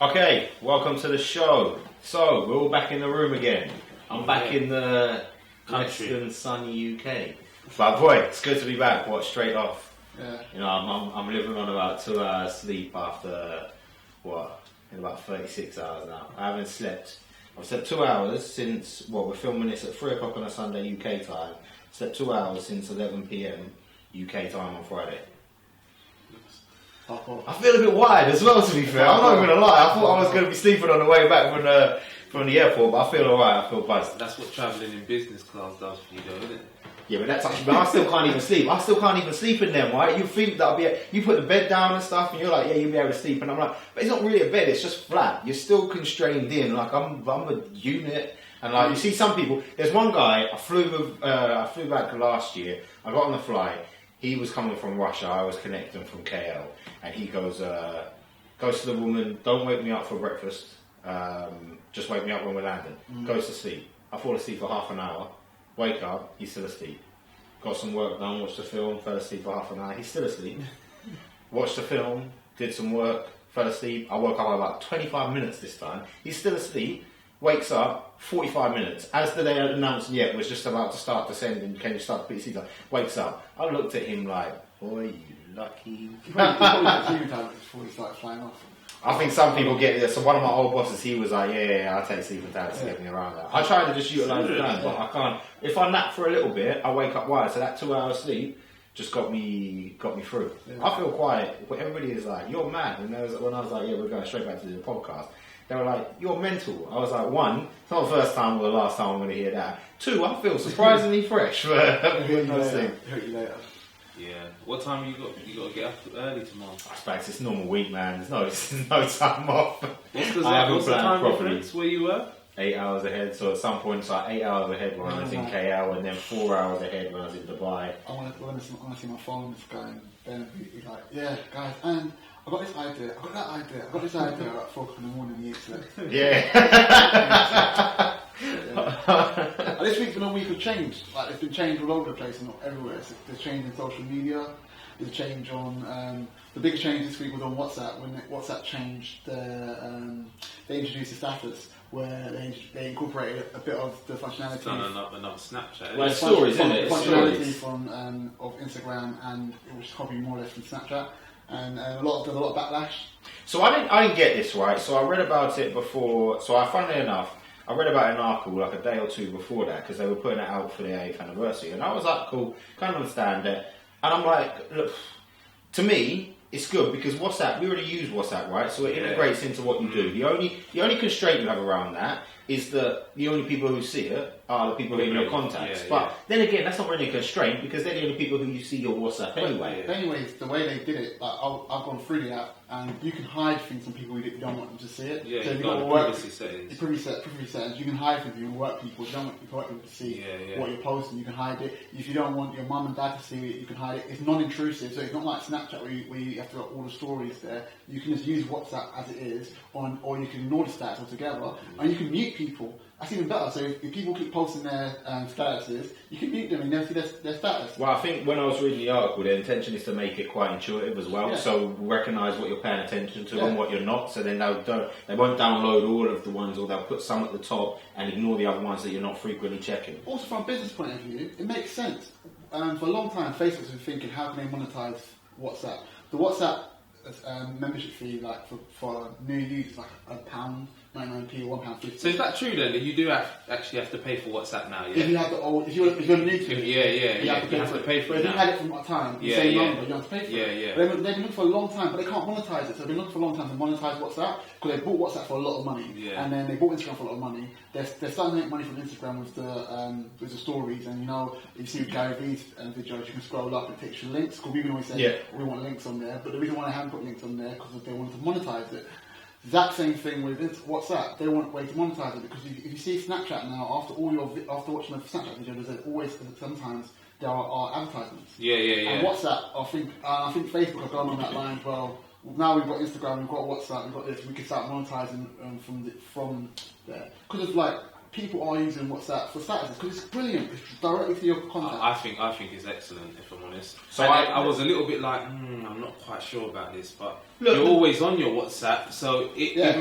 Okay, welcome to the show. So, we're all back in the room again. I'm back in the western sunny UK. But boy, it's good to be back, straight off. Yeah. You know, I'm living on about 2 hours sleep after, in about 36 hours now. I haven't slept. I've slept 2 hours since, we're filming this at 3 o'clock on a Sunday UK time. Slept 2 hours since 11 p.m. UK time on Friday. I feel a bit wired as well, to be fair. I'm not even going to lie. I thought I was going to be sleeping on the way back from the airport, but I feel alright. I feel buzzed. That's what travelling in business class does for you, though, isn't it? Yeah, but that's actually. But I still can't even sleep. I still can't even sleep in them, right? You think that you put the bed down and stuff, and you're like, yeah, you'll be able to sleep. And I'm like, but it's not really a bed. It's just flat. You're still constrained in. Like I'm a unit. And like you see some people. There's one guy. I flew back last year. I got on the flight. He was coming from Russia. I was connecting from KL. And he goes to the woman, don't wake me up for breakfast. Just wake me up when we're landing. Goes to sleep. I fall asleep for half an hour. Wake up, he's still asleep. Got some work done, watched the film, fell asleep for half an hour. He's still asleep. Watched the film, did some work, fell asleep. I woke up in about 25 minutes this time. He's still asleep. Wakes up, 45 minutes. As the day had announced, was just about to start descending. Can you start to put your seats up? Wakes up. I looked at him like, boy, you lucky. You probably got TV time before you start flying off. I think some people get there. So one of my old bosses, he was like, yeah, I'll take sleeping tablets to get me around that. I try to just utilise the time, but I can't. If I nap for a little bit, I wake up wired. So that 2 hours sleep just got me through. Yeah. I feel quiet. But everybody is like, you're mad. And when I was like, yeah, we're going straight back to the podcast. They were like, you're mental. I was like, one, it's not the first time or the last time I'm going to hear that. Two, I feel surprisingly fresh. Hear you later. Yeah. What time you got to get up early tomorrow? I suppose it's a normal week, man. There's no time off. What's the time difference where you were? 8 hours ahead. So at some point it's like 8 hours ahead when I was in KL, and then 4 hours ahead when I was in Dubai. I want to see my phone is going. Ben he's like, yeah, guys, and I got this idea. I got this idea at 4 o'clock in the morning. Yeah. And this week's been a week of change. Like it's been change all over the place and everywhere. So there's change in social media. There's change on the biggest change this week was on WhatsApp. When WhatsApp changed, they introduced a status where they incorporated a bit of the functionality. It's done another Snapchat. Well, stories, isn't it? Functionality from of Instagram, and it was copied more or less from Snapchat. And there's a lot of backlash. So I didn't get this right. So I read about it before. So funnily enough, I read about an article like a day or two before that because they were putting it out for the 8th anniversary, and I was like, cool, can't understand it. And I'm like, look, to me, it's good because WhatsApp, we already use WhatsApp, right? So it integrates into what you do. The only constraint you have around that is that the only people who see it are the people who are in your contacts. But then again, that's not really a constraint because they're the only people who you see your WhatsApp anyway. Anyways, the way they did it, like I've gone through the app, and you can hide things from people you don't want them to see it. Yeah, so you've got the privacy settings. Privacy settings. You can hide things. You can work people. You don't want your work people to see what you're posting. You can hide it. If you don't want your mum and dad to see it, you can hide it. It's non-intrusive, so it's not like Snapchat where you have to have all the stories there. You can just use WhatsApp as it is, or you can ignore the stats altogether, and you can mute people. That's even better. So if people keep posting their statuses, you can mute them and never see their status. Well, I think when I was reading the article, the intention is to make it quite intuitive as well. Yeah. So recognise what you're paying attention to and what you're not. So then they won't download all of the ones, or they'll put some at the top and ignore the other ones that you're not frequently checking. Also, from a business point of view, it makes sense. For a long time, Facebook's been thinking, how can they monetize WhatsApp? The WhatsApp membership fee, like for new users, like £1.99p or £1.50. So is that true then? That you do actually have to pay for WhatsApp now? Yeah. If you have the old, if you're new to it, you have to pay for it. But if you had it from what time, the same number, you have to pay for it. Yeah. They've been looking for a long time, but they can't monetize it. So they've been looking for a long time to monetize WhatsApp because they bought WhatsApp for a lot of money, and then they bought Instagram for a lot of money. They're starting to make money from Instagram with the stories, and you see with Gary Vee's videos, you can scroll up and it takes you links. Because we always say we want links on there, but the reason why they haven't put links on there because they wanted to monetize it. Exact same thing with WhatsApp. They want a way to monetize it because if you see Snapchat now, after watching a Snapchat video, there's always sometimes there are advertisements. Yeah. And WhatsApp, I think Facebook have gone on that line as well. Now we've got Instagram, we've got WhatsApp, we've got this. We can start monetizing from there because it's like people are using WhatsApp for statuses because it's brilliant. It's directly to your contact. I think it's excellent, if I'm honest. So I was a little bit like, I'm not quite sure about this, but Look, you're always on your WhatsApp, so it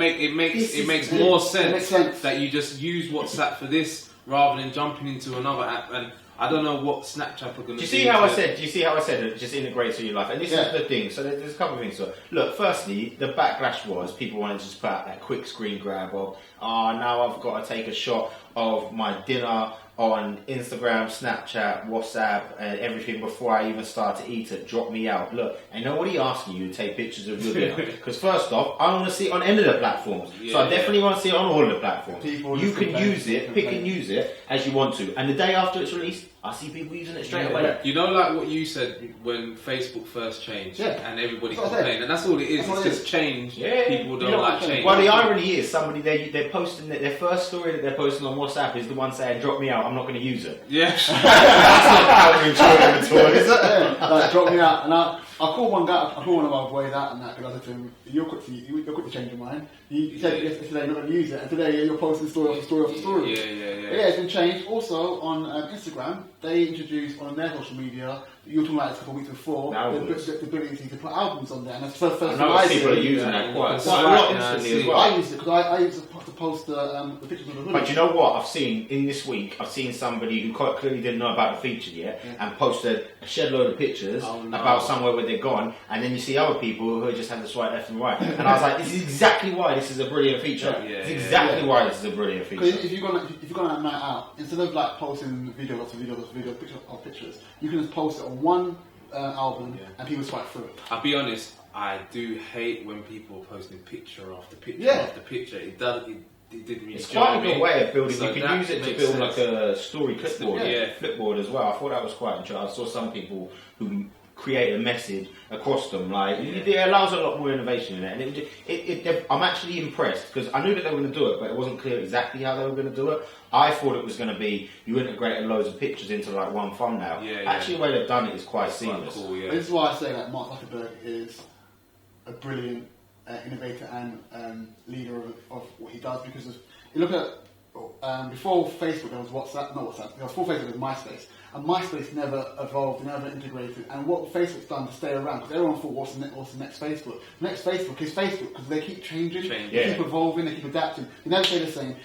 makes more sense that you just use WhatsApp for this rather than jumping into another app. And I don't know what Snapchat are going to do. Do you see how I said it just integrates in your life? And this is the thing. So there's a couple of things. So look, firstly, the backlash was people wanted to just put out that quick screen grab of, now I've got to take a shot of my dinner on Instagram, Snapchat, WhatsApp, and everything before I even start to eat it. Drop me out. Look, ain't nobody asking you to take pictures of your dinner. Because first off, I want to see it on any of the platforms. So I definitely want to see it on all of the platforms. You can use it, pick and use it as you want to. And the day after it's released, I see people using it straight away. You know, like what you said when Facebook first changed, and everybody complained, and that's all it is. It's just change. Yeah. People don't like change. Well, the irony is, somebody they're posting their first story that they're posting on WhatsApp is the one saying, "Drop me out. I'm not going to use it." Yeah, that's not counterintuitive at all, is it? Yeah, like, drop me out. And I called one guy. I called one of my boys out and that because I said to him, "You're quick to change your mind. You said yesterday you're not going to use it, and today you're posting story after story after story." Yeah, it's been changed. Also on Instagram, they introduced on their social media. You were talking about it a couple of weeks before. The ability to put albums on there, and that's the first I know people are using that quite a lot instantly as well. I use it because I use it to post the pictures of the hoodie. But you know what? I've seen in this week. I've seen somebody who quite clearly didn't know about the feature yet, and posted a shed load of pictures about somewhere where they're gone, and then you see other people who just have to swipe left and right. And I was like, this is exactly why this is a brilliant feature. It's exactly why this is a brilliant feature. Because if you're going to night out, instead of like posting pictures, you can just post it on one album and people swipe through it. I'll be honest, I do hate when people are posting picture after picture after picture. It didn't really. It's quite a good way of building. So you can use it to build like a story clipboard, flipboard as well. I thought that was quite interesting. I saw some people who create a message across them. Like it allows a lot more innovation in it, and I'm actually impressed because I knew that they were going to do it, but it wasn't clear exactly how they were going to do it. I thought it was going to be you integrated loads of pictures into like one thumbnail. Actually, the way they've done it is quite seamless. Cool, This is why I say that Mark Zuckerberg is a brilliant innovator and leader of what he does, because you look at before Facebook there was before Facebook there was MySpace, and MySpace never evolved, never integrated. And what Facebook's done to stay around, because everyone thought, what's the next Facebook? The next Facebook is Facebook, because they keep changing, they keep evolving, they keep adapting. You never stay the same.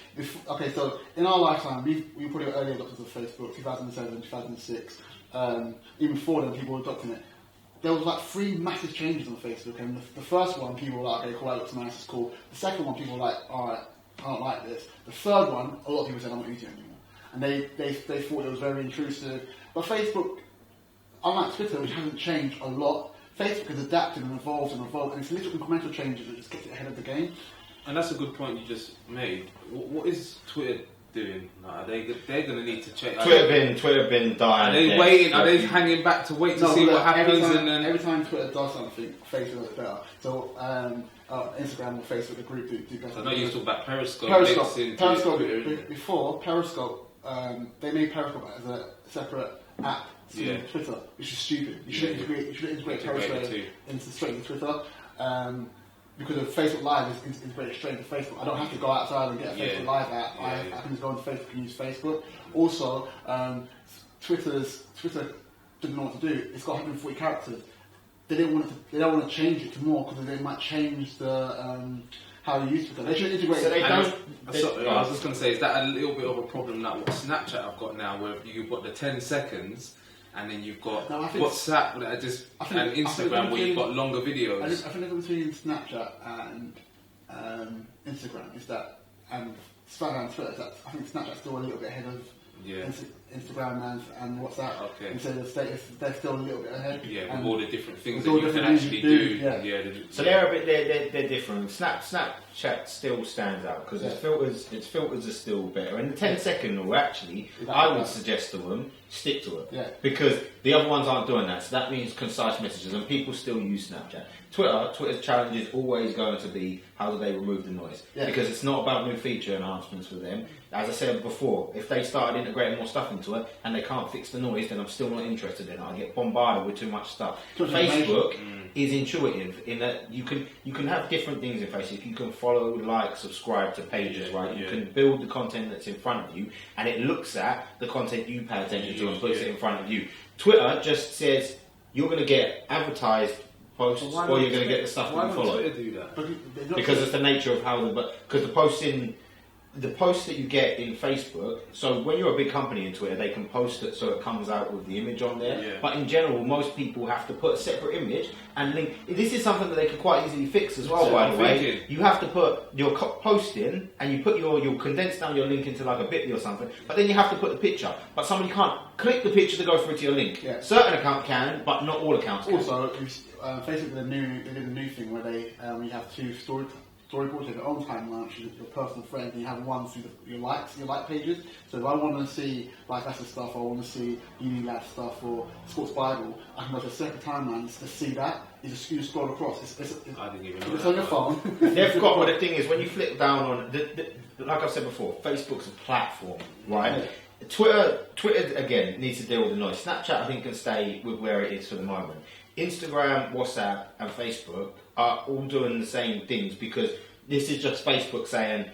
Okay, so in our lifetime, we were probably early adopters of Facebook, 2007, 2006. Even before then, people were adopting it. There was like 3 massive changes on Facebook, and the first one, people were like, okay, cool, that looks nice, it's cool. The second one, people were like, alright, I don't like this. The third one, a lot of people said, I'm not using it anymore. And they thought it was very intrusive. But Facebook, unlike Twitter, which hasn't changed a lot, Facebook has adapted and evolved, and it's little incremental changes that just get it ahead of the game. And that's a good point you just made. What is Twitter doing? Like, they're going to need to check. Twitter been dying. Are they waiting? Are they hanging back to wait to see what happens? Every time Twitter does something, Facebook does better. So Instagram or Facebook, the group do better. I know you talk about Periscope. Before Periscope, they made Periscope as a separate app to Twitter, which is stupid. You should integrate Periscope straight into Twitter. Because of Facebook Live is integrated straight into Facebook. I don't have to go outside and get a Facebook Live app. I can just go into Facebook and use Facebook. Also, Twitter didn't know what to do. It's got 140 characters. They don't want to change it to more because they might change the how you use Twitter. They should integrate. So I was just going to say, is that a little bit of a problem like what Snapchat I've got now, where you've got the 10 seconds. And then you've got WhatsApp and Instagram where you've got longer videos. I think the difference between Snapchat and Instagram is that, and Twitter, is that I think Snapchat's still a little bit ahead of Instagram and WhatsApp. Okay. And so they're still a little bit ahead. Yeah, with all the different things that you can actually do. So they're different. Snapchat still stands out because its filters are still better. And the 10-second rule, actually, I would suggest to them, stick to it. Yeah. Because the other ones aren't doing that. So that means concise messages, and people still use Snapchat. Twitter's challenge is always going to be how do they remove the noise? Yeah. Because it's not about new feature enhancements for them. As I said before, if they started integrating more stuff into it and they can't fix the noise, then I'm still not interested in it. I get bombarded with too much stuff. Facebook is intuitive in that you can have different things in Facebook. You can follow, like, subscribe to pages, right? You can build the content that's in front of you, and it looks at the content you pay attention to and puts it in front of you. Twitter just says you're going to get advertised posts, or you're going to get the stuff that you follow. Why would Twitter do that? Because it's the nature of how because the posts that you get in Facebook, so when you're a big company in Twitter, they can post it so it comes out with the image on there. Yeah. But in general, most people have to put a separate image and link. This is something that they can quite easily fix as well, by the way. You have to put your post in, and you put you'll condense down your link into like a Bitly or something, but then you have to put the picture. But somebody can't click the picture to go through to your link. Yeah. Certain accounts can, but not all accounts can. Also, Facebook did a new thing where you have two storyboards, your own timeline, which is your personal friend, and you have one through your like pages. So if I want to see Lifessa stuff, or I want to see Unilab stuff, or Sports Bible, I can go to a separate timeline to see that. You just scroll across. I didn't even know it's on your phone. They've got, but the thing is, when you flip down on, like I've said before, Facebook's a platform, right? Yeah. Twitter again needs to deal with the noise. Snapchat, I think, can stay with where it is for the moment. Instagram, WhatsApp, and Facebook are all doing the same things, because this is just Facebook saying,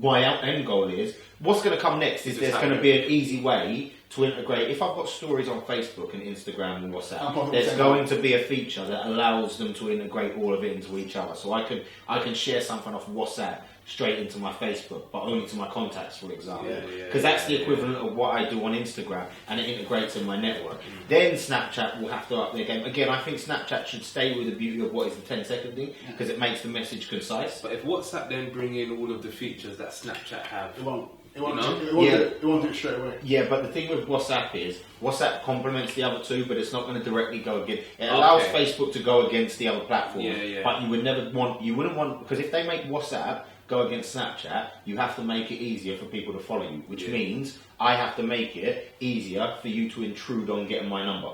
my end goal is, what's going to come next is there's going to be an easy way to integrate. If I've got stories on Facebook and Instagram and WhatsApp, there's going to be a feature that allows them to integrate all of it into each other. So I can share something off WhatsApp straight into my Facebook, but only to my contacts, for example, because that's the equivalent of what I do on Instagram, and it integrates in my network. Then Snapchat will have to up their game. Again, I think Snapchat should stay with the beauty of what is the 10-second thing, because it makes the message concise. But if WhatsApp then bring in all of the features that Snapchat have, it won't do it straight away. Yeah, but the thing with WhatsApp is, WhatsApp complements the other two, but it's not going to directly go against. It allows Facebook to go against the other platforms, but you wouldn't want, because if they make WhatsApp go against Snapchat, you have to make it easier for people to follow you, which means I have to make it easier for you to intrude on getting my number,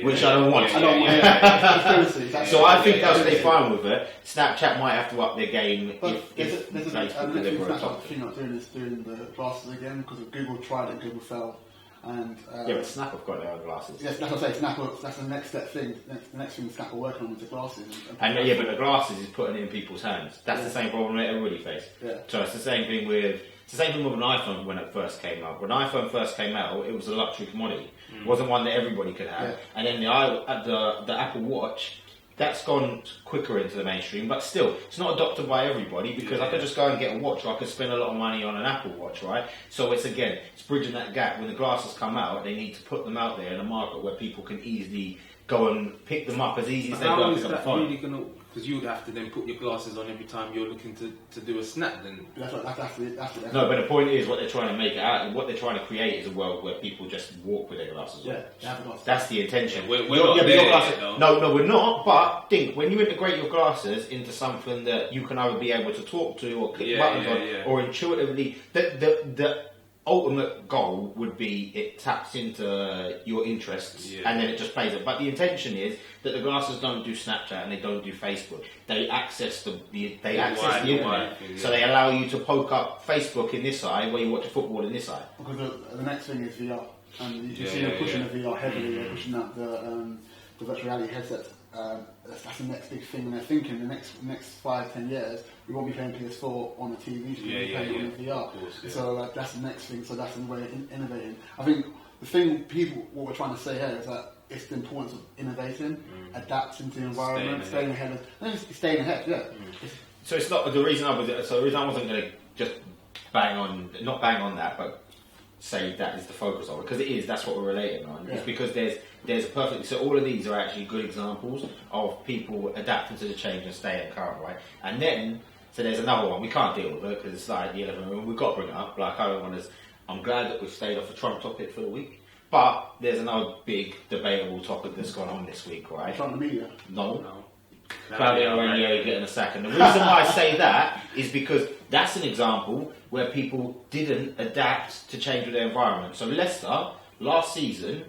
which I don't want. So I think they'll stay fine with it. Snapchat might have to up their game if Facebook deliver a top. They're not doing the glasses again, because Google tried it, Google failed. And but Snap have got their own glasses. Yes, that's what I say. Snap, that's the next step thing. The next thing Snap are working on is the glasses. But the glasses is putting it in people's hands. That's the same problem that everybody faced. Yeah. So it's the same thing with an iPhone when it first came out. When iPhone first came out, it was a luxury commodity. It wasn't one that everybody could have. Yeah. And then the Apple Watch, that's gone quicker into the mainstream, but still, it's not adopted by everybody, because I could just go and get a watch, or I could spend a lot of money on an Apple Watch, right? So it's bridging that gap. When the glasses come out, they need to put them out there in a market where people can easily go and pick them up as easy as they go pick up the phone. Really gonna, because you would have to then put your glasses on every time you're looking to do a snap, then. That's no, but the point is, what they're trying to make it out, what they're trying to create is a world where people just walk with their glasses on. That's the intention. We're not there yet, no, we're not, but think, when you integrate your glasses into something that you can either be able to talk to, or click buttons on, or intuitively, the ultimate goal would be it taps into your interests, and then it just plays it. But the intention is that the glasses don't do Snapchat and they don't do Facebook. They access the internet, so they allow you to poke up Facebook in this eye where you watch football in this eye. Because the next thing is VR, and you see them pushing the VR heavily. They're pushing out the virtual reality headset. That's the next big thing, and they're thinking the next 5-10 years we won't be playing PS4 on a TV screen, we'll be playing it on VR. Course, so that's the next thing. So that's the way of innovating. I think the thing what we're trying to say here is that it's the importance of innovating, adapting to the environment, staying ahead. Staying ahead. So it's not the reason I wasn't going to just not bang on that, but say that is the focus of it, because it is. That's what we're relating on. It's because there's a perfect. So all of these are actually good examples of people adapting to the change and staying current, right? And then so there's another one we can't deal with it because it's like the elephant room. We've got to bring it up. Like I'm glad that we've stayed off the Trump topic for the week, but there's another big debatable topic that's gone on this week, right? Trump the media. No. Claudio Ranieri getting a sack, and the reason why I say that is because that's an example where people didn't adapt to change with their environment. So Leicester last season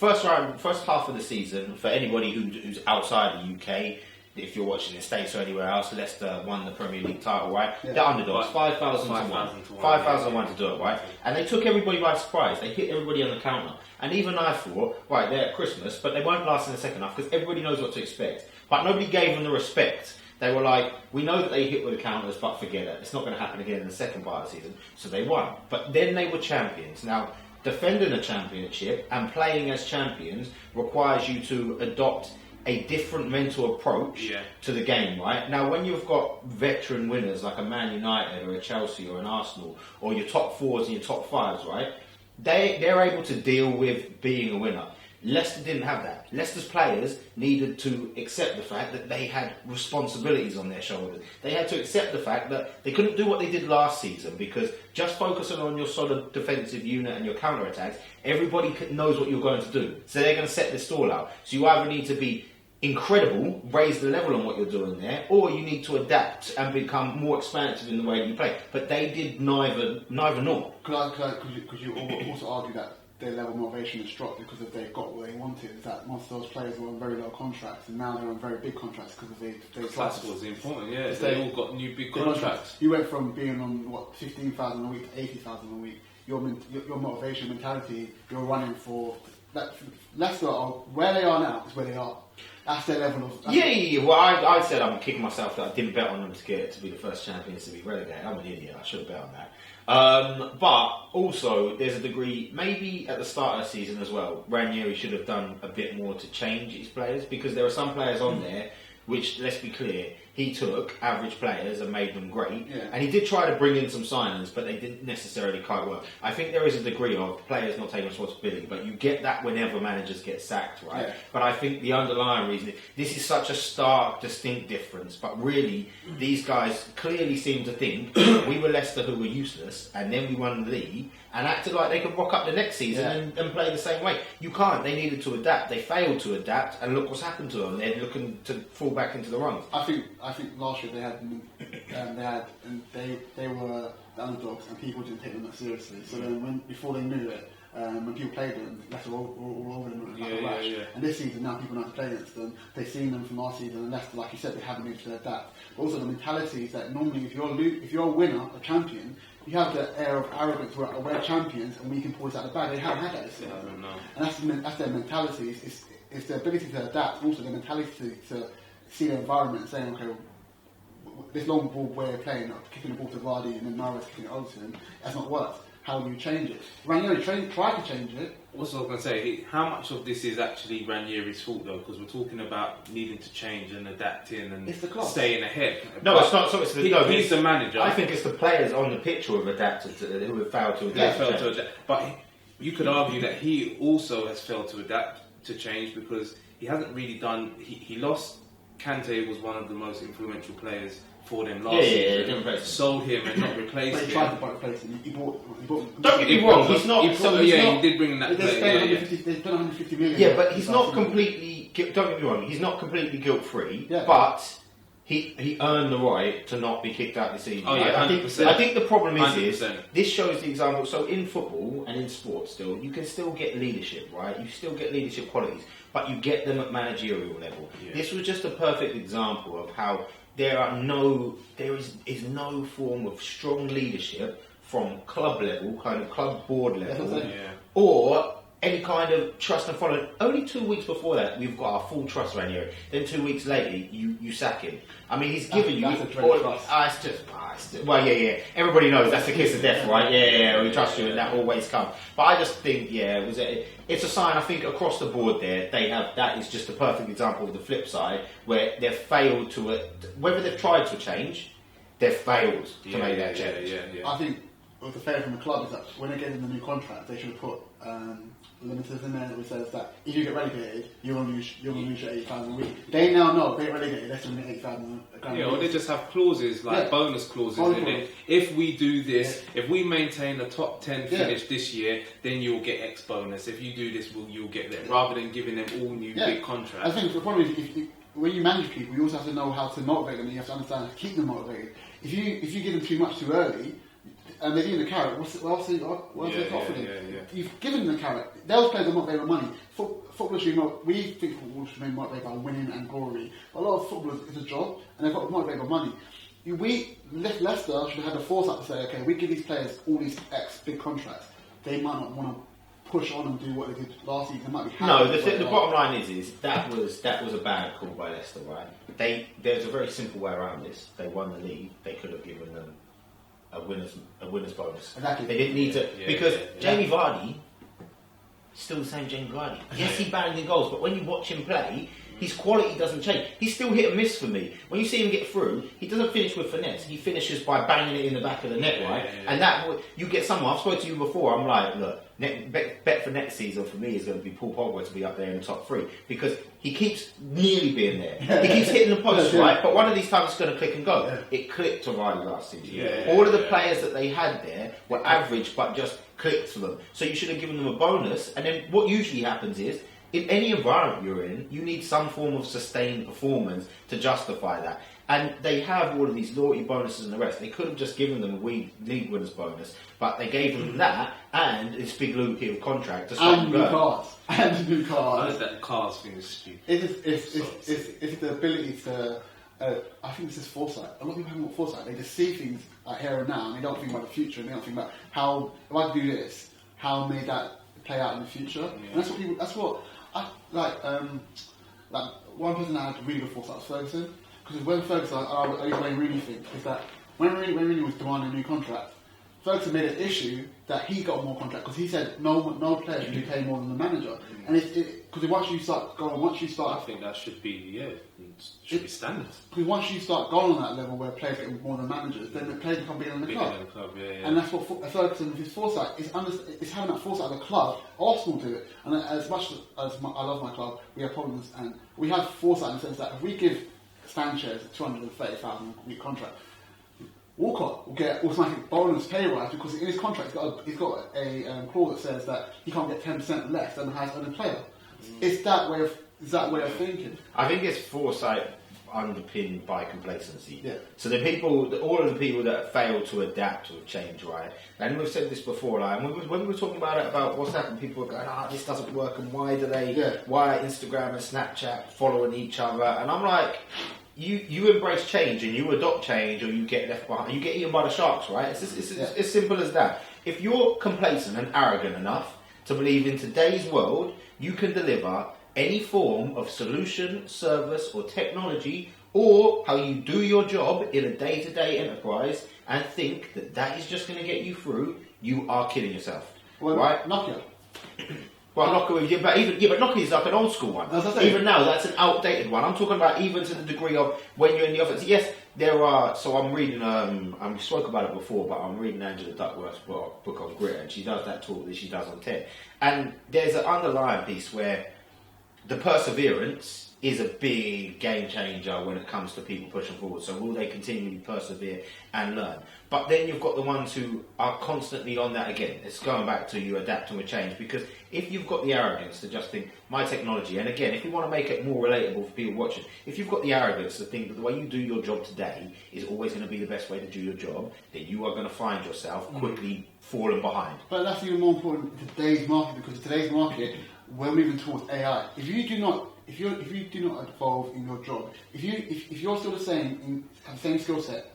first half of the season, for anybody who's outside the UK, if you're watching the States or anywhere else, Leicester won the Premier League title, right? Yeah. They're underdogs, 5,000 to 1. 5,000 to 1 to do it, right? And they took everybody by surprise. They hit everybody on the counter. And even I thought, right, they're at Christmas, but they won't last in the second half because everybody knows what to expect. But nobody gave them the respect. They were like, we know that they hit with the counters, but forget it. It's not going to happen again in the second part of the season. So they won. But then they were champions. Now, defending a championship and playing as champions requires you to adopt a different mental approach to the game, right? Now, when you've got veteran winners like a Man United or a Chelsea or an Arsenal, or your top fours and your top fives, right? They're able to deal with being a winner. Leicester didn't have that. Leicester's players needed to accept the fact that they had responsibilities on their shoulders. They had to accept the fact that they couldn't do what they did last season because just focusing on your solid defensive unit and your counter-attacks, everybody knows what you're going to do. So they're going to set this stall out. So you either need to be incredible, raise the level on what you're doing there, or you need to adapt and become more expansive in the way that you play. But they did neither nor. Could you also argue that their level of motivation has dropped because if they got what they wanted? Is that most of those players were on very low contracts and now they're on very big contracts because they That's what's important, yeah. They all got new big contracts. You went from being on 15,000 a week to 80,000 a week. Your motivation, mentality, you're running for that. Leicester are where they are now is where they are. That's their level of... Yeah. Well, I said I'm kicking myself that I didn't bet on them to be the first champions to be relegated. I'm an idiot. I should have bet on that. But also, there's a degree, maybe at the start of the season as well, Ranieri should have done a bit more to change his players because there are some players on there which, let's be clear, he took average players and made them great. Yeah. And he did try to bring in some signings, but they didn't necessarily quite work. I think there is a degree of players not taking responsibility, but you get that whenever managers get sacked, right? Yeah. But I think the underlying reason, this is such a stark, distinct difference, but really, these guys clearly seem to think we were Leicester who were useless, and then we won the league, and acted like they could rock up the next season and play the same way. You can't. They needed to adapt. They failed to adapt, and look what's happened to them. They're looking to fall back into the rungs. I think last year they were the underdogs, and people didn't take them that seriously. So then, before they knew it, when people played them, Leicester were all over them like a rash. And this season, now people know how to play against them. They've seen them from last season, and Leicester, like you said, they haven't been able to adapt. But also the mentality is that normally, if you're a winner, a champion, you have the air of arrogance where we're champions and we can pull this out of the bag. They haven't had that this season. And that's their mentality. It's their ability to adapt, also their mentality to see the environment and saying, okay, this long ball way of playing, kicking the ball to Vardy and then Mahrez kicking it over to him, that's not worked. How do you change it? Ranieri tried to change it. Also, I was going to say, how much of this is actually Ranieri's fault though? Because we're talking about needing to change and adapting and staying ahead. No, it's not. So he's the manager. I think it's the players on the pitch who have adapted, who have failed to adapt. But you could argue that he also has failed to adapt to change because he hasn't really done. He lost. Kante was one of the most influential players for them last season. Sold him and not replaced him. He tried to replace him. He bought. Don't get me wrong. He's not. He did bring in that player. They spent 150 million. Yeah, but he's not completely. Don't get me wrong. He's not completely guilt free. Yeah. But he earned the right to not be kicked out this season. Oh yeah, 100%. I think the problem is this shows the example. So in football and in sports, you can still get leadership, right? You still get leadership qualities, but you get them at managerial level. Yeah. This was just a perfect example of how there is no form of strong leadership from club level, kind of club board level, or any kind of trust and following. Only 2 weeks before that, we've got our full trust Ranieri. Then 2 weeks later, you sack him. I mean, he's given you... Everybody knows that's the kiss of death, right? Yeah, we trust you and that always comes. But I just think, it's a sign, I think, across the board there, that is just a perfect example of the flip side, where they've failed to... whether they've tried to change, they've failed to make that change. I think the failure from the club is that when they get in the new contract, they should have put... limiters in there which says that if you get relegated, you're going to lose your 80,000 a week. They now know if they get relegated, that's going to be 80,000 a week. Or they just have clauses like bonus clauses in it. If we do this, if we maintain a top 10 finish this year, then you'll get X bonus. If you do this, you'll get that. Rather than giving them all new big contracts. I think the problem is when you manage people, you also have to know how to motivate them. And you have to understand how to keep them motivated. If you give them too much too early, and they're giving the carrot. What else are they offering? You've given them the carrot. Those players are motivated by money. Footballers, we think football should be motivated by winning and glory. But a lot of footballers, it's a job, and they've got motivated by money. Leicester should have had the foresight to say, okay, we give these players all these big contracts. They might not want to push on and do what they did last season. They might be happy. The bottom line is that was a bad call by Leicester, right? There's a very simple way around this. They won the league. They could have given them a winner's bonus. Exactly. They didn't need to because Jamie Vardy, still the same Jamie Vardy. Yes, he banged in goals, but when you watch him play, his quality doesn't change. He's still hit and miss for me. When you see him get through, he doesn't finish with finesse. He finishes by banging it in the back of the net, right? And that you get someone. I've spoken to you before. I'm like, look, bet for next season for me is going to be Paul Pogba to be up there in the top 3 because he keeps nearly being there. He keeps hitting the post, right? But one of these times it's going to click and go. It clicked to Vardy last season. All of the players that they had there were average, but just clicked for them. So you should have given them a bonus. And then what usually happens is, in any environment you're in, you need some form of sustained performance to justify that. And they have all of these loyalty bonuses and the rest. They could have just given them a league winners bonus, but they gave them that and this big lucrative contract to stop and new cars. And new cars. That cars thing is stupid. It's the ability to... I think this is foresight. A lot of people haven't got foresight. They just see things like here and now, and they don't think about the future, and they don't think about how, if I do this, how may that play out in the future? And that's what one person that had really good foresight was Ferguson. Because when Ferguson, I really think is that when Rooney was demanding a new contract, Ferguson made an issue that he got more contract because he said no player should be paid more than the manager. And because once you start, I think that should be be standard. Because once you start going on that level where players get more than managers, then the players become bigger than the club. And that's what Ferguson, with his foresight, is having that foresight of the club. Arsenal do it, and as much as I love my club, we have problems, and we have foresight in the sense that if we give Sanchez a £230,000 a week contract, Walcott will get automatic bonus pay rise because in his contract he's got a clause that says that he can't get 10% less than the highest earning player. It's that way of thinking. I think it's foresight underpinned by complacency. Yeah. So all of the people that fail to adapt to a change, right? And we've said this before, like when we were talking about what's happened, people were going, this doesn't work, and why are Instagram and Snapchat following each other? And I'm like, you embrace change and you adopt change, or you get left behind. You get eaten by the sharks, right? It's as simple as that. If you're complacent and arrogant enough to believe in today's world, you can deliver any form of solution, service, or technology, or how you do your job in a day-to-day enterprise, and think that is just going to get you through, you are kidding yourself, right? Nokia. Well, Nokia, but Nokia is like an old school one. Even now, that's an outdated one. I'm talking about even to the degree of when you're in the office. Yes, there are. So I'm reading. I spoke about it before, but I'm reading Angela Duckworth's book on grit, and she does that talk that she does on TED. And there's an underlying piece where the perseverance is a big game changer when it comes to people pushing forward. So will they continue to persevere and learn? But then you've got the ones who are constantly on that again. It's going back to you adapting with change, because if you've got the arrogance to just think, my technology, and again, if you want to make it more relatable for people watching, if you've got the arrogance to think that the way you do your job today is always going to be the best way to do your job, then you are going to find yourself quickly falling behind. But that's even more important in today's market, because today's market, we're moving towards AI. If you do not evolve in your job, if you're still the same skill set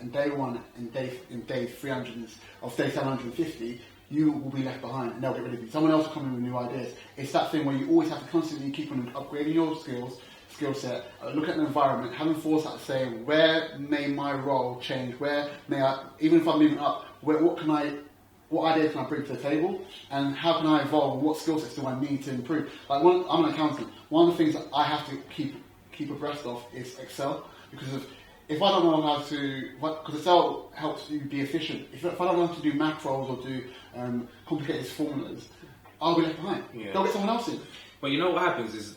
in day one and day 300 of day 750, you will be left behind and they'll get rid of you. Someone else will come in with new ideas. It's that thing where you always have to constantly keep on upgrading your skill set, look at the environment, having foresight to say, where may my role change, where may I, even if I'm moving up, what ideas can I bring to the table, and how can I evolve, what skill sets do I need to improve? I'm an accountant. One of the things that I have to keep abreast of is Excel, because if I don't know how to, because Excel helps you be efficient. If I don't know how to do macros or do complicated formulas, I'll be left behind. Yeah. They'll get someone else in. But you know what happens is,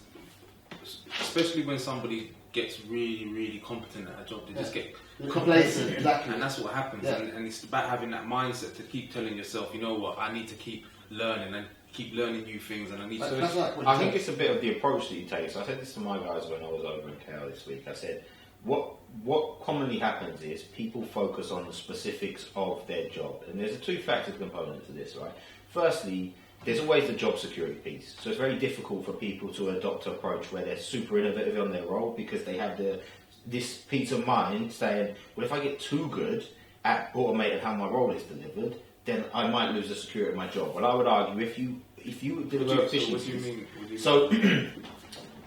especially when somebody gets really, really competent at a job, they just get complacent, exactly. And that's what happens. Yeah. And it's about having that mindset to keep telling yourself, you know what, I need to keep learning and keep learning new things, and I need to... I think it's a bit of the approach that you take. So I said this to my guys when I was over in KL this week. I said, what commonly happens is people focus on the specifics of their job, and there's a two-factor component to this, right? Firstly, there's always the job security piece. So it's very difficult for people to adopt an approach where they're super innovative on their role because they have this peace of mind saying, well, if I get too good at automating how my role is delivered, then I might lose the security of my job. Well, I would argue if you deliver efficiency. So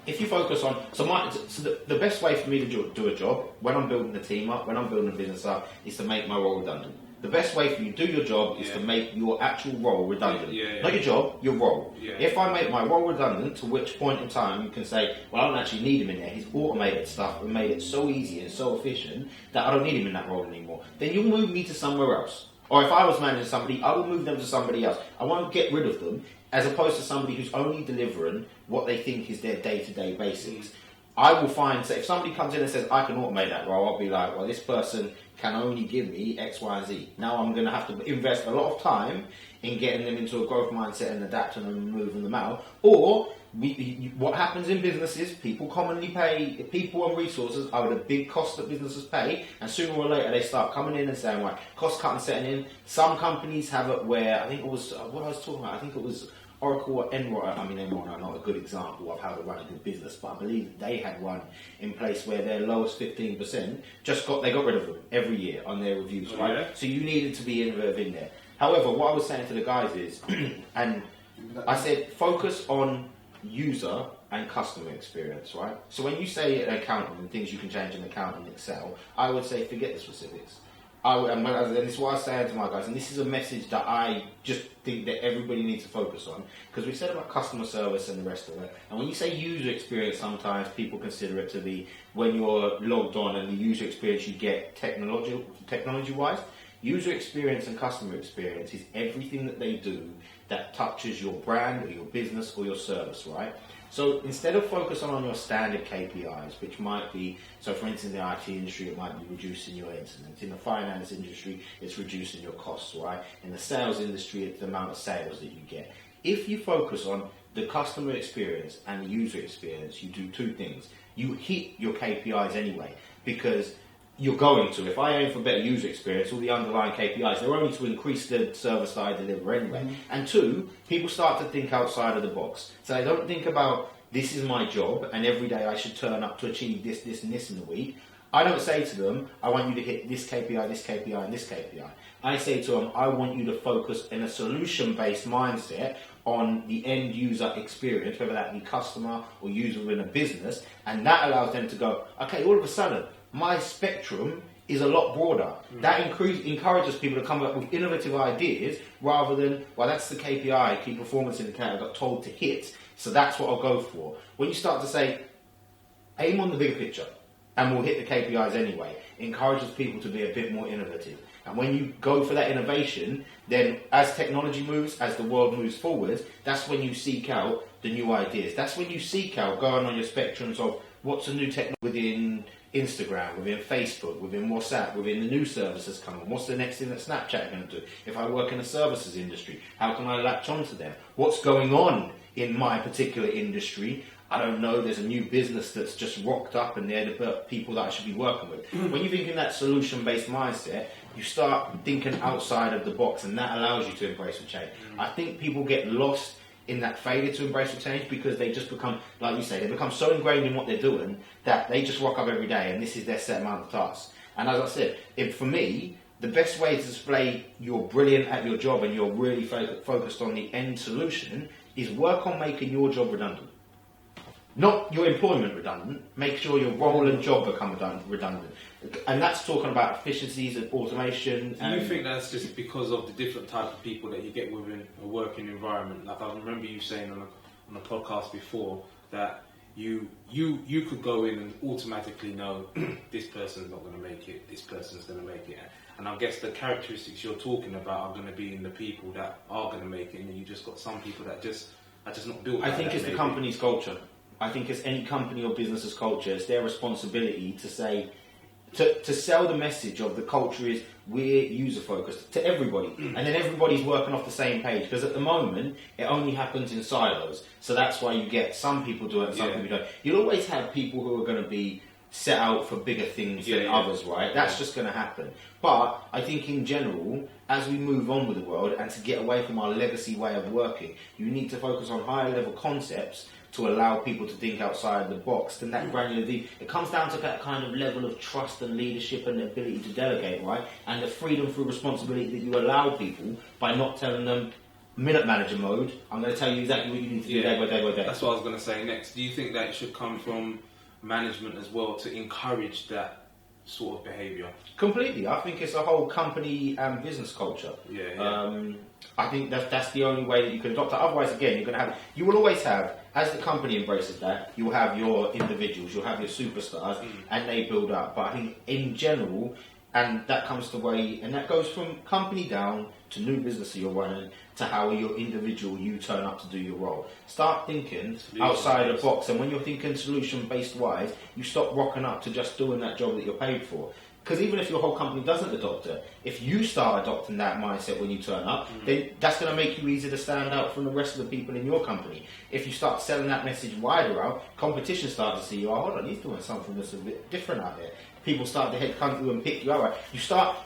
if you focus on the best way for me to do a job when I'm building the team up, when I'm building the business up, is to make my role redundant. The best way for you to do your job is to make your actual role redundant. Not your job, your role. If I make my role redundant, to which point in time you can say, well, I don't actually need him in there. He's automated stuff and made it so easy and so efficient that I don't need him in that role anymore. Then you'll move me to somewhere else. Or if I was managing somebody, I will move them to somebody else. I won't get rid of them, as opposed to somebody who's only delivering what they think is their day-to-day basics. I will find, so if somebody comes in and says, I can automate that role, I'll be like, well, this person can only give me X, Y, and Z. Now I'm going to have to invest a lot of time in getting them into a growth mindset and adapting them and moving them out. Or, what happens in businesses, people commonly pay, people and resources are the big cost that businesses pay, and sooner or later they start coming in and saying, right, cost cutting setting in. Some companies have it where, I think it was, what I was talking about, I think it was Oracle or Enron. I mean, Enron are not a good example of how to run a good business, but I believe they had one in place where their lowest 15% they got rid of them every year on their reviews, right? Yeah. So you needed to be innovative in there. However, what I was saying to the guys is, and I said, focus on user and customer experience, right? So when you say an accountant and things you can change in account in Excel, I would say forget the specifics. And this is what I was saying to my guys, and this is a message that I just think that everybody needs to focus on, because we said about customer service and the rest of it, and when you say user experience, sometimes people consider it to be when you're logged on and the user experience you get technology-wise. User experience and customer experience is everything that they do that touches your brand or your business or your service, right? So instead of focusing on your standard KPIs, which might be, so for instance, in the IT industry, it might be reducing your incidents. In the finance industry, it's reducing your costs, right? In the sales industry, it's the amount of sales that you get. If you focus on the customer experience and the user experience, you do two things. You hit your KPIs anyway, because you're going to. If I aim for better user experience, all the underlying KPIs, they're only to increase the service that I deliver anyway. Mm-hmm. And two, people start to think outside of the box. So they don't think about, this is my job, and every day I should turn up to achieve this, this, and this in the week. I don't say to them, I want you to hit this KPI, this KPI, and this KPI. I say to them, I want you to focus in a solution-based mindset on the end user experience, whether that be customer or user in a business, and that allows them to go, okay, all of a sudden, my spectrum is a lot broader. Mm. That encourages people to come up with innovative ideas rather than, well, that's the KPI, key performance indicator I got told to hit, so that's what I'll go for. When you start to say, aim on the bigger picture, and we'll hit the KPIs anyway, it encourages people to be a bit more innovative. And when you go for that innovation, then as technology moves, as the world moves forward, that's when you seek out the new ideas. That's when you seek out going on your spectrums of what's the new technology within Instagram, within Facebook, within WhatsApp, within the new services coming. What's the next thing that Snapchat are going to do? If I work in the services industry, how can I latch onto them? What's going on in my particular industry? I don't know, there's a new business that's just rocked up and they're the people that I should be working with. When you think in that solution-based mindset, you start thinking outside of the box, and that allows you to embrace the change. I think people get lost in that failure to embrace the change because they just become, like you say, they become so ingrained in what they're doing that they just rock up every day and this is their set amount of tasks. And as I said, for me, the best way to display you're brilliant at your job and you're really focused on the end solution is work on making your job redundant. Not your employment redundant, make sure your role and job become redundant. And that's talking about efficiencies and automation. Do you think that's just because of the different types of people that you get within a working environment? Like I remember you saying on a podcast before that you could go in and automatically know this person's not going to make it, this person's going to make it. And I guess the characteristics you're talking about are going to be in the people that are going to make it, and you just got some people that are just not built. I think it's the company's culture. I think it's any company or business's culture. It's their responsibility to say, to sell the message of the culture is we're user focused to everybody, and then everybody's working off the same page. Because at the moment, it only happens in silos. So that's why you get some people do it and some people don't. You'll always have people who are going to be set out for bigger things than others, right? That's just going to happen. But I think in general, as we move on with the world and to get away from our legacy way of working, you need to focus on higher level concepts to allow people to think outside the box. Then that granular, it comes down to that kind of level of trust and leadership and the ability to delegate, right? And the freedom through responsibility that you allow people by not telling them, minute manager mode, I'm going to tell you exactly what you need to do day by day by day. That's what I was going to say next. Do you think that it should come from management as well to encourage that sort of behaviour? Completely. I think it's a whole company and business culture. I think that's the only way that you can adopt it. Otherwise, again, you will always have, as the company embraces that, you'll have your individuals, you'll have your superstars, and they build up. But I think in general, and that comes the way, and that goes from company down to new business that you're running to how you're individual, you turn up to do your role. Start thinking outside the box, and when you're thinking solution-based wise, you stop rocking up to just doing that job that you're paid for. Because even if your whole company doesn't adopt it, if you start adopting that mindset when you turn up, then that's going to make you easier to stand out from the rest of the people in your company. If you start selling that message wider out, competition starts to see you, oh, hold on, he's doing something that's a bit different out there. People start to head come through and pick you up.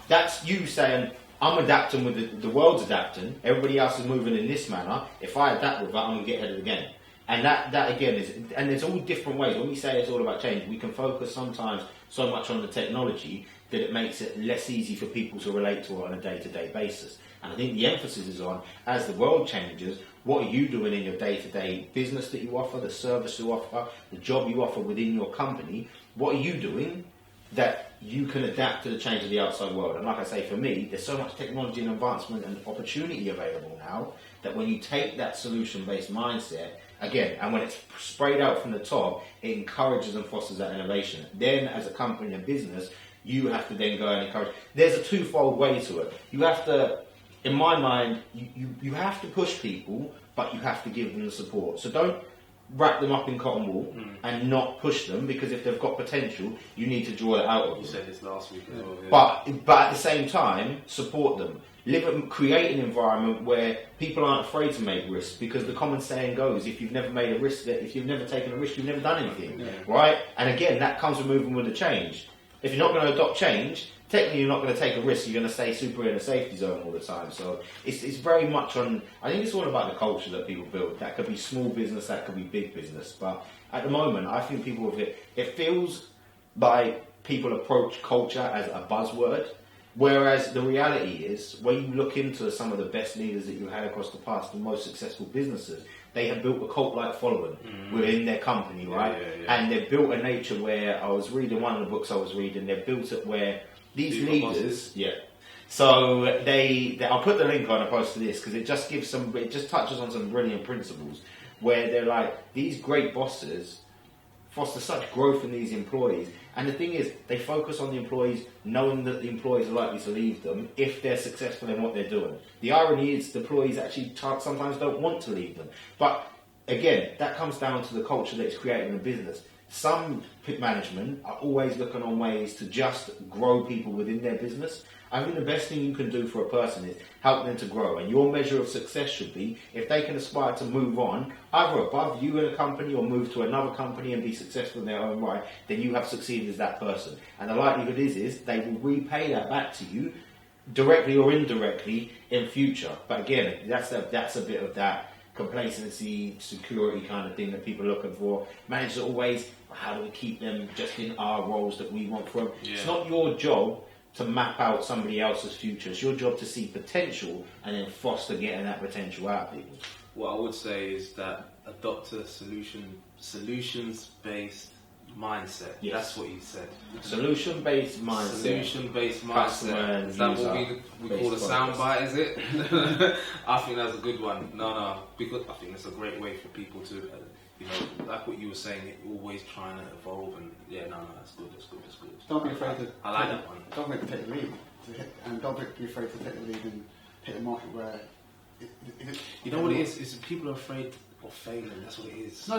That's you saying, I'm adapting with the world's adapting, everybody else is moving in this manner. If I adapt with that, I'm going to get ahead of the game. And that again is, and there's all different ways. When we say it's all about change, we can focus sometimes so much on the technology that it makes it less easy for people to relate to it on a day-to-day basis. And I think the emphasis is on, as the world changes, what are you doing in your day-to-day business that you offer, the service you offer, the job you offer within your company? What are you doing that you can adapt to the change of the outside world? And like I say, for me, there's so much technology and advancement and opportunity available now that when you take that solution-based mindset, again, and when it's sprayed out from the top, it encourages and fosters that innovation. Then, as a company and business, you have to then go and encourage. There's a twofold way to it. You have to, in my mind, you have to push people, but you have to give them the support. So don't wrap them up in cotton wool and not push them, because if they've got potential, you need to draw it out of them. You said this last week as well. Yeah. But at the same time, support them. Create an environment where people aren't afraid to make risks, because the common saying goes, if you've never made a risk, if you've never taken a risk, you've never done anything, right? And again, that comes with moving with the change. If you're not going to adopt change, technically you're not going to take a risk, you're going to stay super in a safety zone all the time. So it's very much on, I think it's all about the culture that people build. That could be small business, that could be big business. But at the moment, I think people with it feels like people approach culture as a buzzword. Whereas the reality is, when you look into some of the best leaders that you've had across the past, the most successful businesses, they have built a cult-like following within their company, right? And they've built a nature where, I was reading one of the books I was reading, they've built it where these leaders, so I'll put the link on opposed to this, because it just gives it just touches on some brilliant principles, where they're like, these great bosses foster such growth in these employees. And the thing is, they focus on the employees, knowing that the employees are likely to leave them if they're successful in what they're doing. The irony is, the employees actually sometimes don't want to leave them. But again, that comes down to the culture that is created in the business. Some management are always looking on ways to just grow people within their business. I think the best thing you can do for a person is help them to grow. And your measure of success should be, if they can aspire to move on, either above you in a company or move to another company and be successful in their own right, then you have succeeded as that person. And the likelihood is they will repay that back to you, directly or indirectly, in future. But again, that's a bit of that complacency, security kind of thing that people are looking for. Managers are always, how do we keep them just in our roles that we want from them? It's not your job to map out somebody else's future. It's your job to see potential and then foster getting that potential out of people. What I would say is that adopt a solutions-based mindset. Yes. That's what you said. Solution-based mindset. Solution-based mindset. Is that what we call a soundbite, is it? I think that's a good one. No, because I think it's a great way for people to, like what you were saying, always trying to evolve, and that's good. Don't be afraid to. I like that one. Don't be afraid to take the lead, and don't be afraid to take the lead and hit the market where. You know what it is? Is people are afraid of failing. That's what it is. No,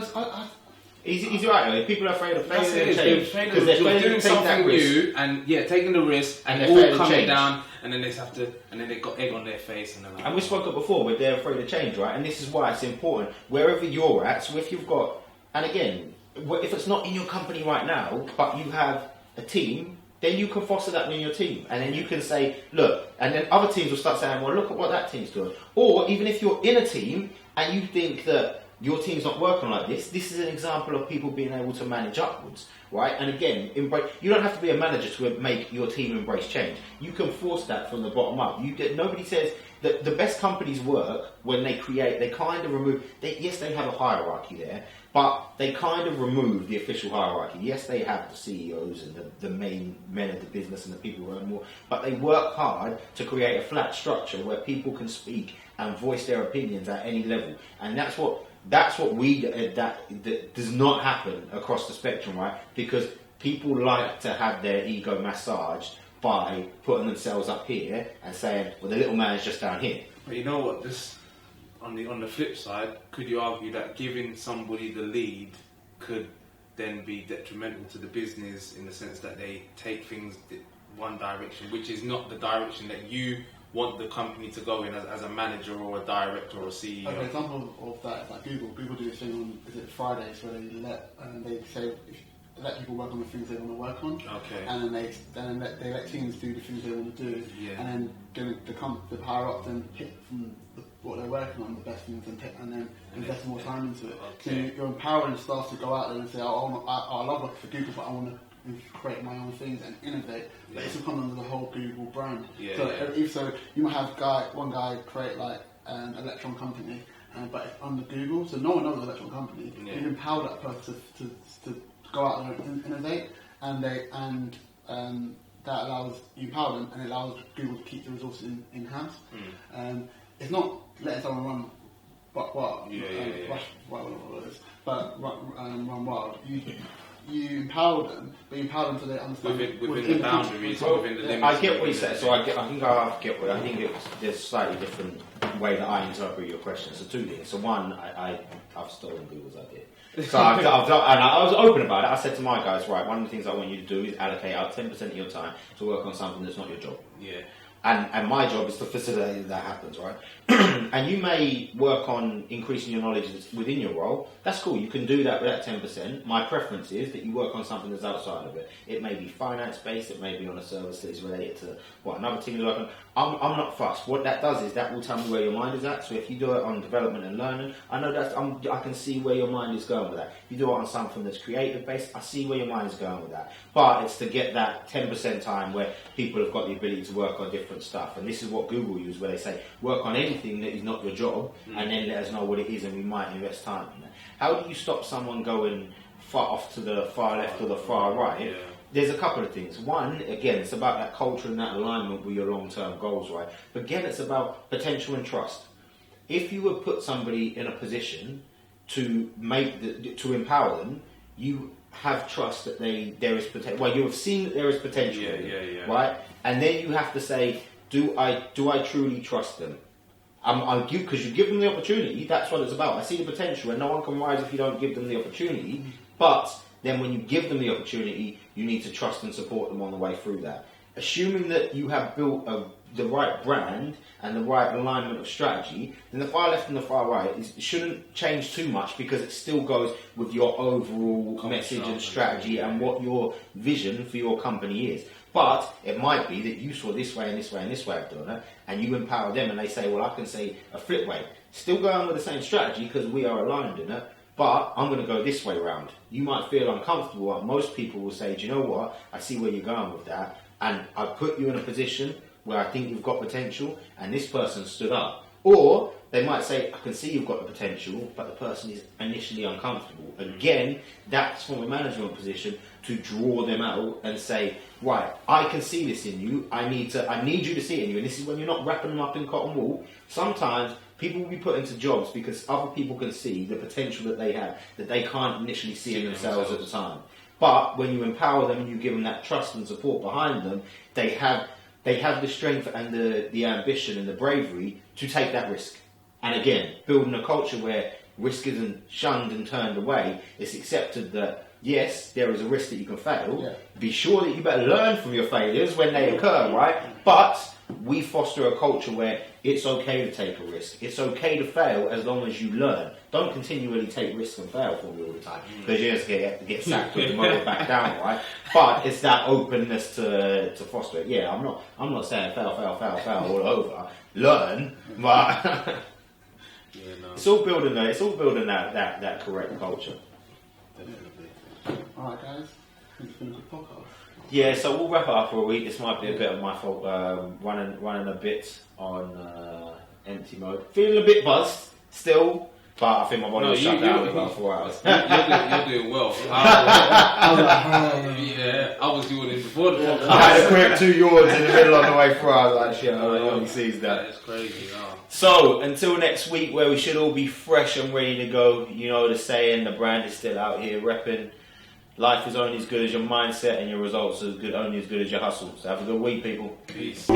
he's right. Though. People are afraid of failing. They're afraid of doing something new and taking the risk, and they're all coming down, and then they have to, and then they got egg on their face, and they're like, and we spoke up before, but they're afraid of change, right? And this is why it's important wherever you're at. So if you've got, and again, if it's not in your company right now, but you have a team, then you can foster that in your team. And then you can say, look, and then other teams will start saying, well, look at what that team's doing. Or even if you're in a team and you think that your team's not working like this is an example of people being able to manage upwards, right? And again, you don't have to be a manager to make your team embrace change. You can force that from the bottom up. Nobody says that the best companies work when they create, they kind of remove, yes, they have a hierarchy there, but they kind of remove the official hierarchy. Yes, they have the CEOs and the main men of the business and the people who earn more, but they work hard to create a flat structure where people can speak and voice their opinions at any level. And that's what that does not happen across the spectrum, right? Because people like to have their ego massaged by putting themselves up here and saying, well, the little man is just down here. But you know what, this on the flip side, could you argue that giving somebody the lead could then be detrimental to the business in the sense that they take things one direction, which is not the direction that you want the company to go in as a manager or a director or a CEO? Okay, example of that is like Google. Google do this thing on, is it Fridays, where they say they let people work on the things they want to work on. Okay. And then they let teams do the things they want to do. Yeah. And then the higher up then pick from what they're working on, the best things, and then invest more time into it. Okay. So you're empowering staff to go out there and say, I love working for Google, but I want to create my own things and innovate. Yeah. But it's come under the whole Google brand. Yeah, So you might have one guy create like an electron company, but it's under Google, so no one knows the electron company. Yeah. You empower that person to go out there and innovate, and that allows you empower them, and it allows Google to keep the resources in house. It's not letting someone run wild, run wild. You empower them, but you empower them so they understand within the boundaries, within the limits. I get what you said. So I think there's a slightly different way that I interpret your question. So two things. So one, I've stolen Google's idea. So I've done, and I was open about it. I said to my guys, right, one of the things I want you to do is allocate out 10% of your time to work on something that's not your job. Yeah. And my job is to facilitate that happens, right? And you may work on increasing your knowledge within your role. That's cool. You can do that with that 10%. My preference is that you work on something that's outside of it. It may be finance-based. It may be on a service that is related to what another team is working on. I'm not fussed. What that does is that will tell me where your mind is at. So if you do it on development and learning, I know I can see where your mind is going with that. If you do it on something that's creative-based, I see where your mind is going with that. But it's to get that 10% time where people have got the ability to work on different stuff. And this is what Google use, where they say, work on anything that is not your job, and then let us know what it is, and we might invest time in that. How do you stop someone going far off to the far left or the far right? Yeah. There's a couple of things. One, again, it's about that culture and that alignment with your long-term goals, right? But again, it's about potential and trust. If you would put somebody in a position to empower them, you have trust that there is potential. Well, you have seen that there is potential, right? And then you have to say, do I truly trust them? Because you give them the opportunity. That's what it's about. I see the potential, and no one can rise if you don't give them the opportunity. But then, when you give them the opportunity, you need to trust and support them on the way through that. Assuming that you have built the right brand and the right alignment of strategy, then the far left and the far right shouldn't change too much, because it still goes with your overall message and strategy and what your vision for your company is. But it might be that you saw this way and this way and this way of doing it, and you empower them, and they say, well, I can say a flip way. Still going with the same strategy because we are aligned in it, but I'm going to go this way round. You might feel uncomfortable, but most people will say, do you know what? I see where you're going with that, and I put you in a position where I think you've got potential, and this person stood up. Or they might say, I can see you've got the potential, but the person is initially uncomfortable. Again, that's from a management position to draw them out and say, right, I can see this in you. I need you to see it in you. And this is when you're not wrapping them up in cotton wool. Sometimes people will be put into jobs because other people can see the potential that they have, that they can't initially see in themselves at the time. But when you empower them and you give them that trust and support behind them, they have the strength and the ambition and the bravery to take that risk. And again, building a culture where risk isn't shunned and turned away. It's accepted that yes, there is a risk that you can fail. Yeah. Be sure that you better learn from your failures when they occur, right? But we foster a culture where it's okay to take a risk. It's okay to fail as long as you learn. Don't continually take risks and fail for me all the time, because you just get sacked with the motor back down, right? But it's that openness to foster it. Yeah, I'm not saying fail all over. Learn, but it's all building that correct culture. Alright guys, it's been a good podcast. Yeah, so we'll wrap it up for a week. This might be a bit of my fault, running a bit on empty mode. Feeling a bit buzzed still, but I think my body was shut down in about 4 hours. You're doing well. I was doing it before the podcast. I had a quick 2 yards in the middle on the way through. I was like, shit, nobody sees that. It's crazy. So, until next week, where we should all be fresh and ready to go. You know the saying, the brand is still out here repping. Life is only as good as your mindset, and your results are only as good as your hustle. So have a good week, people. Peace.